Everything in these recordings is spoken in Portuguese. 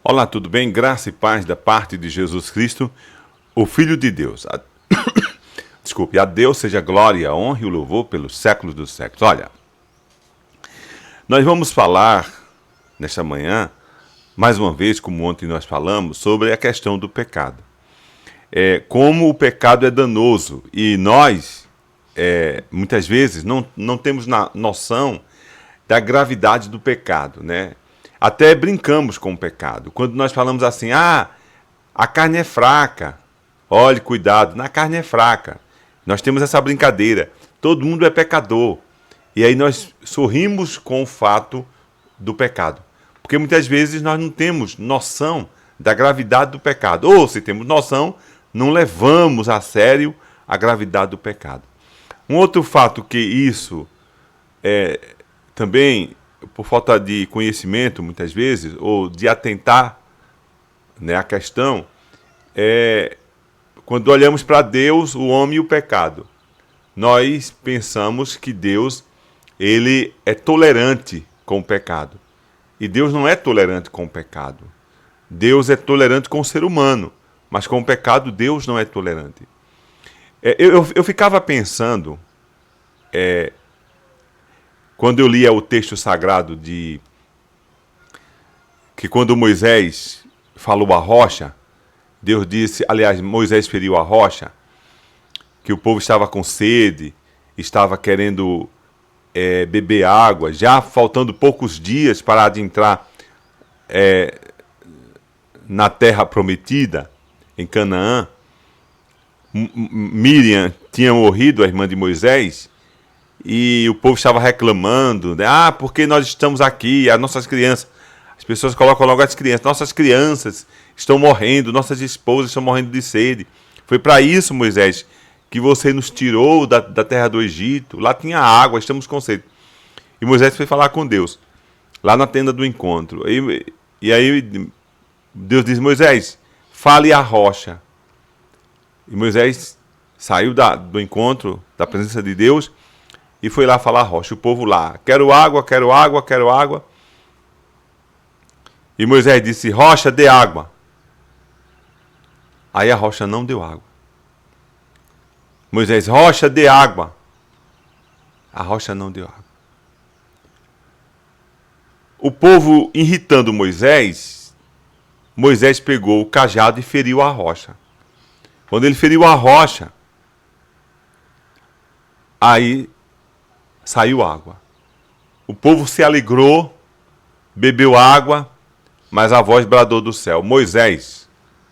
Olá, tudo bem? Graça e paz da parte de Jesus Cristo, o Filho de Deus. Desculpe, a Deus seja glória, a honra e o louvor pelos séculos dos séculos. Olha, nós vamos falar nesta manhã, mais uma vez, como ontem nós falamos, sobre a questão do pecado. Como o pecado é danoso e nós, muitas vezes, não temos noção da gravidade do pecado, né? Até brincamos com o pecado. Quando nós falamos assim, a carne é fraca, olhe, cuidado, a carne é fraca. Nós temos essa brincadeira, todo mundo é pecador. E aí nós sorrimos com o fato do pecado. Porque muitas vezes nós não temos noção da gravidade do pecado. Ou, se temos noção, não levamos a sério a gravidade do pecado. Um outro fato que isso também, por falta de conhecimento, muitas vezes, ou de atentar, né, a questão, quando olhamos para Deus, o homem e o pecado. Nós pensamos que Deus, ele é tolerante com o pecado. E Deus não é tolerante com o pecado. Deus é tolerante com o ser humano, mas com o pecado Deus não é tolerante. Eu ficava pensando, quando eu lia o texto sagrado que quando Moisés falou a rocha, Deus disse, aliás, Moisés feriu a rocha, que o povo estava com sede, estava querendo beber água, já faltando poucos dias para adentrar na terra prometida, em Canaã. Miriam tinha morrido, a irmã de Moisés, e o povo estava reclamando, né? Porque nós estamos aqui, as nossas crianças, as pessoas colocam logo as crianças, nossas crianças estão morrendo, nossas esposas estão morrendo de sede. Foi para isso, Moisés, que você nos tirou da terra do Egito, lá tinha água, estamos com sede. E Moisés foi falar com Deus, lá na tenda do encontro. E aí Deus diz, Moisés, fale à rocha. E Moisés saiu do encontro, da presença de Deus, e foi lá falar à rocha. O povo lá, quero água, quero água, quero água. E Moisés disse, rocha, dê água. Aí a rocha não deu água. Moisés, rocha, dê água. A rocha não deu água. O povo irritando Moisés, Moisés pegou o cajado e feriu a rocha. Quando ele feriu a rocha, aí saiu água. O povo se alegrou, bebeu água, mas a voz bradou do céu, Moisés,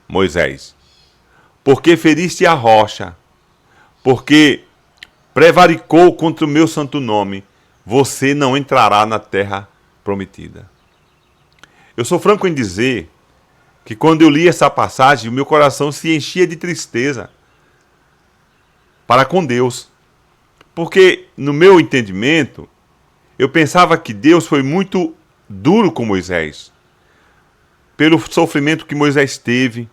Moisés, por que feriste a rocha? Porque prevaricou contra o meu santo nome, você não entrará na terra prometida. Eu sou franco em dizer que quando eu li essa passagem, o meu coração se enchia de tristeza para com Deus. Porque, no meu entendimento, eu pensava que Deus foi muito duro com Moisés. Pelo sofrimento que Moisés teve,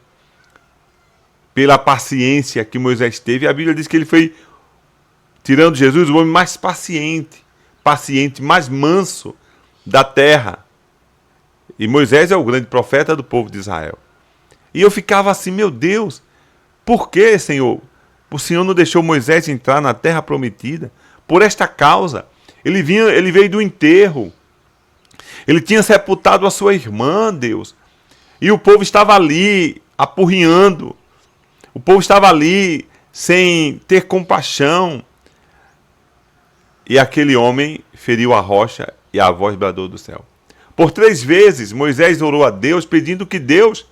pela paciência que Moisés teve. A Bíblia diz que ele foi, tirando Jesus, o homem mais paciente, mais manso da terra. E Moisés é o grande profeta do povo de Israel. E eu ficava assim, meu Deus, por que, Senhor? O Senhor não deixou Moisés entrar na terra prometida? Por esta causa. Ele veio do enterro. Ele tinha sepultado a sua irmã, Deus. E o povo estava ali, apurrinhando. O povo estava ali, sem ter compaixão. E aquele homem feriu a rocha e a voz bradou do céu. Por 3 vezes, Moisés orou a Deus, pedindo que Deus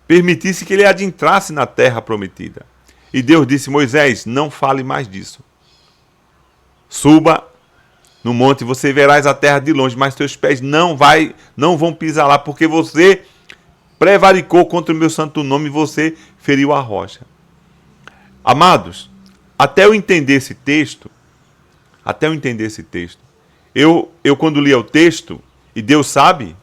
permitisse que ele adentrasse na terra prometida. E Deus disse, Moisés, não fale mais disso. Suba no monte, você verás a terra de longe, mas teus pés não vão pisar lá, porque você prevaricou contra o meu santo nome e você feriu a rocha. Amados, até eu entender esse texto, eu quando lia o texto, e Deus sabe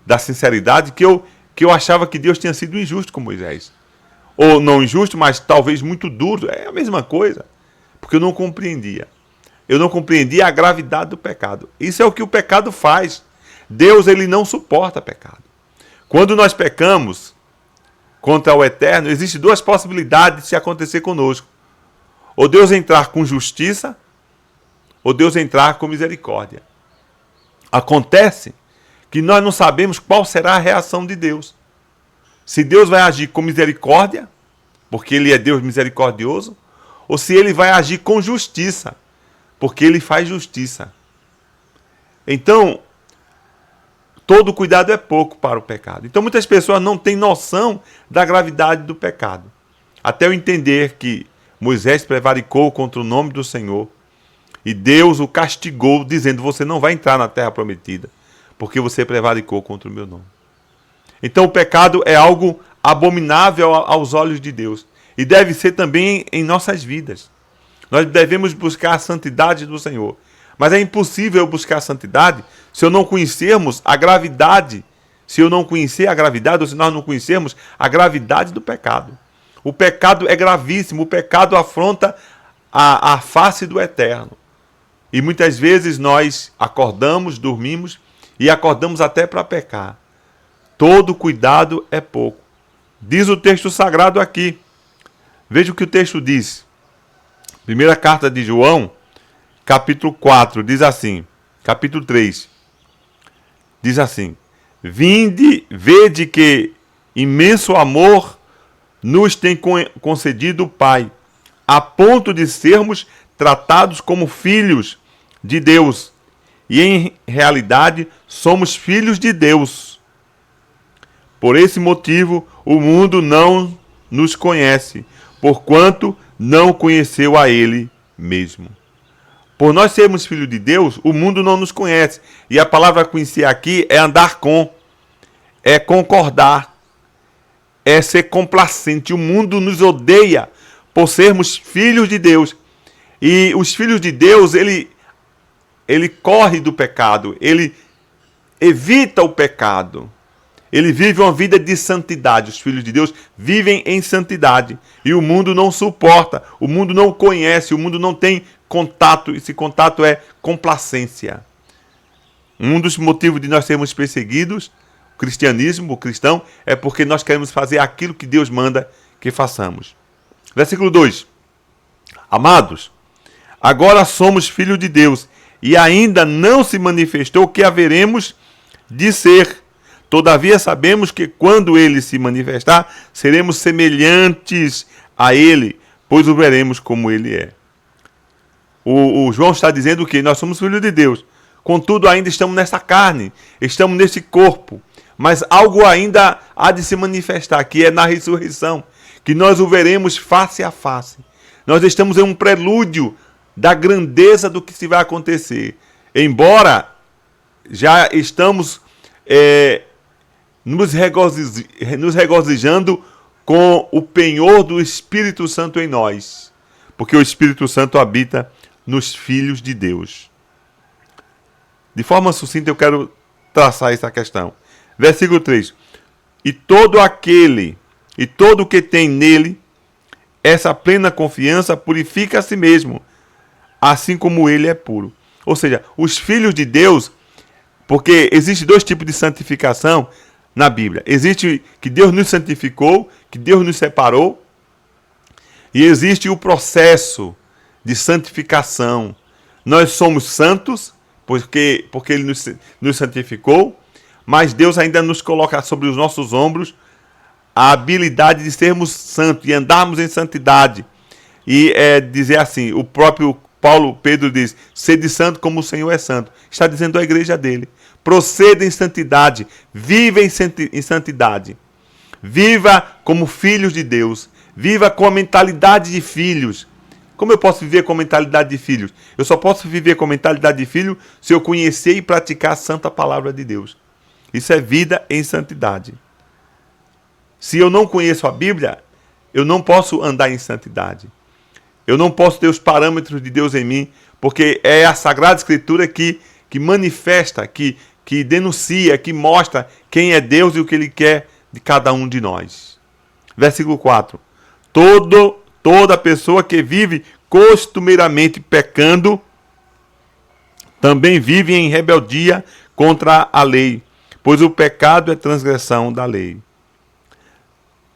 da sinceridade, que eu achava que Deus tinha sido injusto com Moisés. Ou não injusto, mas talvez muito duro. É a mesma coisa. Porque eu não compreendia. Eu não compreendia a gravidade do pecado. Isso é o que o pecado faz. Deus, ele não suporta pecado. Quando nós pecamos contra o Eterno, existem duas possibilidades de acontecer conosco. Ou Deus entrar com justiça, ou Deus entrar com misericórdia. Acontece que nós não sabemos qual será a reação de Deus. Se Deus vai agir com misericórdia, porque Ele é Deus misericordioso, ou se Ele vai agir com justiça, porque Ele faz justiça. Então, todo cuidado é pouco para o pecado. Então, muitas pessoas não têm noção da gravidade do pecado. Até eu entender que Moisés prevaricou contra o nome do Senhor, e Deus o castigou, dizendo: você não vai entrar na terra prometida, porque você prevaricou contra o meu nome. Então o pecado é algo abominável aos olhos de Deus, e deve ser também em nossas vidas. Nós devemos buscar a santidade do Senhor, mas é impossível buscar a santidade se eu não conhecermos a gravidade, se eu não conhecer a gravidade, ou se nós não conhecermos a gravidade do pecado. O pecado é gravíssimo, o pecado afronta a face do Eterno. E muitas vezes nós acordamos, dormimos e acordamos até para pecar. Todo cuidado é pouco. Diz o texto sagrado aqui. Veja o que o texto diz. Primeira carta de João, capítulo 4, diz assim, capítulo 3. Diz assim: vinde, vede que imenso amor nos tem concedido o Pai, a ponto de sermos tratados como filhos de Deus. E em realidade somos filhos de Deus. Por esse motivo o mundo não nos conhece, porquanto não conheceu a Ele mesmo. Por nós sermos filhos de Deus, o mundo não nos conhece. E a palavra conhecer aqui é andar com, é concordar, é ser complacente. O mundo nos odeia por sermos filhos de Deus. E os filhos de Deus, ele corre do pecado, ele evita o pecado. Ele vive uma vida de santidade. Os filhos de Deus vivem em santidade. E o mundo não suporta, o mundo não conhece, o mundo não tem contato. Esse contato é complacência. Um dos motivos de nós sermos perseguidos, o cristianismo, o cristão, é porque nós queremos fazer aquilo que Deus manda que façamos. Versículo 2. Amados, agora somos filhos de Deus, e ainda não se manifestou o que haveremos de ser. Todavia sabemos que quando Ele se manifestar, seremos semelhantes a Ele, pois o veremos como Ele é. O João está dizendo que nós somos filhos de Deus. Contudo, ainda estamos nessa carne, estamos nesse corpo. Mas algo ainda há de se manifestar, que é na ressurreição, que nós o veremos face a face. Nós estamos em um prelúdio da grandeza do que se vai acontecer. Embora já estamos nos regozijando com o penhor do Espírito Santo em nós, porque o Espírito Santo habita nos filhos de Deus. De forma sucinta eu quero traçar essa questão. Versículo 3. E todo o que tem nele essa plena confiança purifica a si mesmo, assim como ele é puro. Ou seja, os filhos de Deus, porque existem dois tipos de santificação na Bíblia. Existe que Deus nos santificou, que Deus nos separou, e existe o processo de santificação. Nós somos santos, porque Ele nos santificou, mas Deus ainda nos coloca sobre os nossos ombros a habilidade de sermos santos e andarmos em santidade. E dizer assim, o próprio Pedro diz: sede santo como o Senhor é santo. Está dizendo à igreja dele: proceda em santidade, viva em santidade. Viva como filhos de Deus. Viva com a mentalidade de filhos. Como eu posso viver com a mentalidade de filhos? Eu só posso viver com a mentalidade de filho se eu conhecer e praticar a santa palavra de Deus. Isso é vida em santidade. Se eu não conheço a Bíblia, eu não posso andar em santidade. Eu não posso ter os parâmetros de Deus em mim, porque é a Sagrada Escritura que manifesta, que denuncia, que mostra quem é Deus e o que Ele quer de cada um de nós. Versículo 4. Toda pessoa que vive costumeiramente pecando, também vive em rebeldia contra a lei, pois o pecado é transgressão da lei.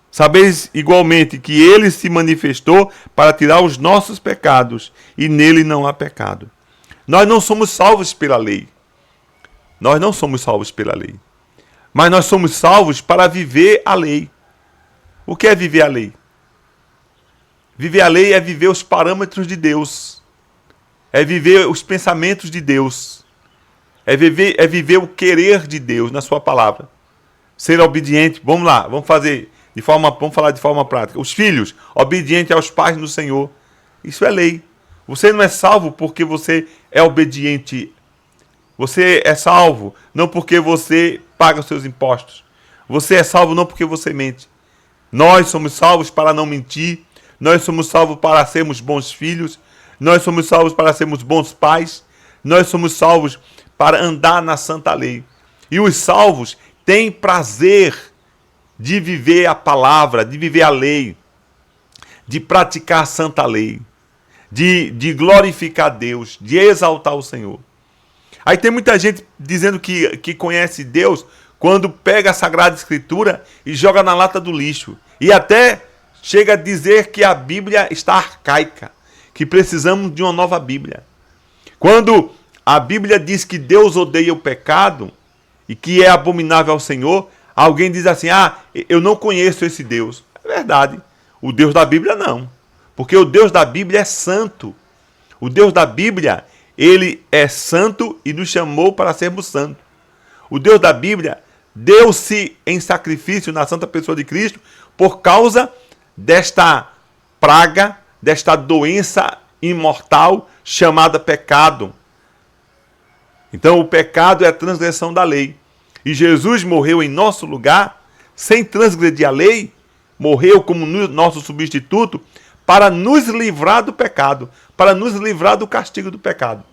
Sabeis igualmente que ele se manifestou para tirar os nossos pecados, e nele não há pecado. Nós não somos salvos pela lei. Nós não somos salvos pela lei. Mas nós somos salvos para viver a lei. O que é viver a lei? Viver a lei é viver os parâmetros de Deus. É viver os pensamentos de Deus. É viver o querer de Deus na sua palavra. Ser obediente. Vamos lá, vamos falar de forma prática. Os filhos, obedientes aos pais no Senhor. Isso é lei. Você não é salvo porque você é obediente. Você é salvo não porque você paga os seus impostos. Você é salvo não porque você mente. Nós somos salvos para não mentir. Nós somos salvos para sermos bons filhos. Nós somos salvos para sermos bons pais. Nós somos salvos para andar na santa lei. E os salvos têm prazer de viver a palavra, de viver a lei, de praticar a santa lei, de glorificar Deus, de exaltar o Senhor. Aí tem muita gente dizendo que conhece Deus quando pega a Sagrada Escritura e joga na lata do lixo. E até chega a dizer que a Bíblia está arcaica, que precisamos de uma nova Bíblia. Quando a Bíblia diz que Deus odeia o pecado e que é abominável ao Senhor, alguém diz assim, eu não conheço esse Deus. É verdade. O Deus da Bíblia não. Porque o Deus da Bíblia é santo. O Deus da Bíblia, ele é santo e nos chamou para sermos santos. O Deus da Bíblia deu-se em sacrifício na santa pessoa de Cristo por causa desta praga, desta doença imortal chamada pecado. Então o pecado é a transgressão da lei. E Jesus morreu em nosso lugar, sem transgredir a lei, morreu como nosso substituto, para nos livrar do pecado, para nos livrar do castigo do pecado.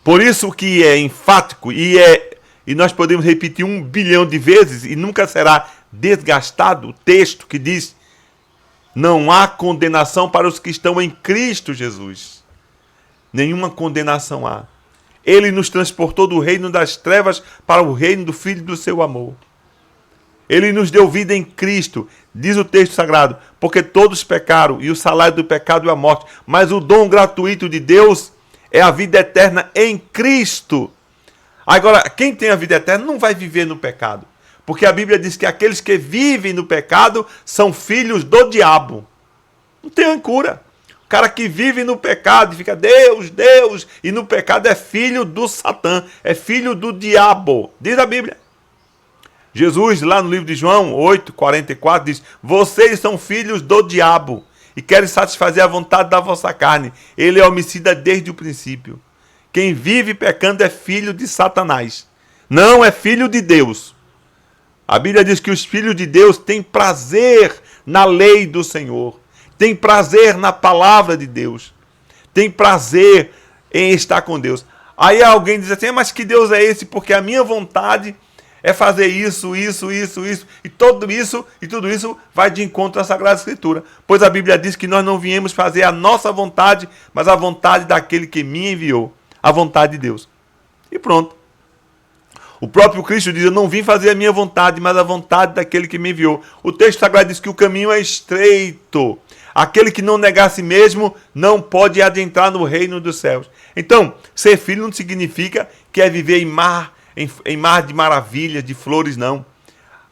Por isso que é enfático, e nós podemos repetir 1 bilhão de vezes, e nunca será desgastado, o texto que diz, não há condenação para os que estão em Cristo Jesus. Nenhuma condenação há. Ele nos transportou do reino das trevas para o reino do Filho do seu amor. Ele nos deu vida em Cristo, diz o texto sagrado, porque todos pecaram e o salário do pecado é a morte, mas o dom gratuito de Deus é a vida eterna em Cristo. Agora, quem tem a vida eterna não vai viver no pecado, porque a Bíblia diz que aqueles que vivem no pecado são filhos do diabo. Não tem cura. O cara que vive no pecado e fica Deus, Deus, e no pecado é filho do Satã, é filho do diabo, diz a Bíblia. Jesus, lá no livro de João 8:44, diz, vocês são filhos do diabo e querem satisfazer a vontade da vossa carne. Ele é homicida desde o princípio. Quem vive pecando é filho de Satanás, não é filho de Deus. A Bíblia diz que os filhos de Deus têm prazer na lei do Senhor, têm prazer na palavra de Deus, têm prazer em estar com Deus. Aí alguém diz assim, mas que Deus é esse? Porque a minha vontade é fazer isso, e tudo isso vai de encontro à Sagrada Escritura. Pois a Bíblia diz que nós não viemos fazer a nossa vontade, mas a vontade daquele que me enviou, a vontade de Deus. E pronto. O próprio Cristo diz, eu não vim fazer a minha vontade, mas a vontade daquele que me enviou. O texto sagrado diz que o caminho é estreito. Aquele que não negar a si mesmo não pode adentrar no reino dos céus. Então, ser filho não significa que é viver em mar de maravilhas, de flores, não.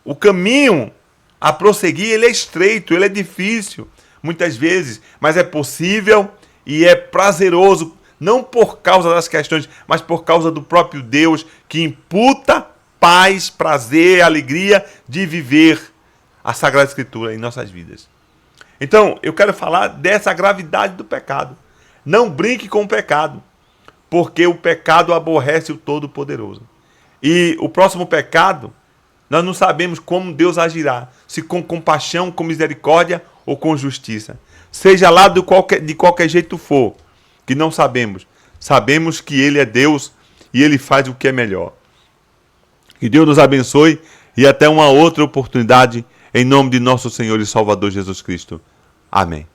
O caminho a prosseguir, ele é estreito, ele é difícil, muitas vezes, mas é possível e é prazeroso, não por causa das questões, mas por causa do próprio Deus, que imputa paz, prazer, alegria de viver a Sagrada Escritura em nossas vidas. Então, eu quero falar dessa gravidade do pecado. Não brinque com o pecado, porque o pecado aborrece o Todo-Poderoso. E o próximo pecado, nós não sabemos como Deus agirá, se com compaixão, com misericórdia ou com justiça. Seja lá de qualquer jeito for, que não sabemos. Sabemos que Ele é Deus e Ele faz o que é melhor. Que Deus nos abençoe e até uma outra oportunidade, em nome de nosso Senhor e Salvador Jesus Cristo. Amém.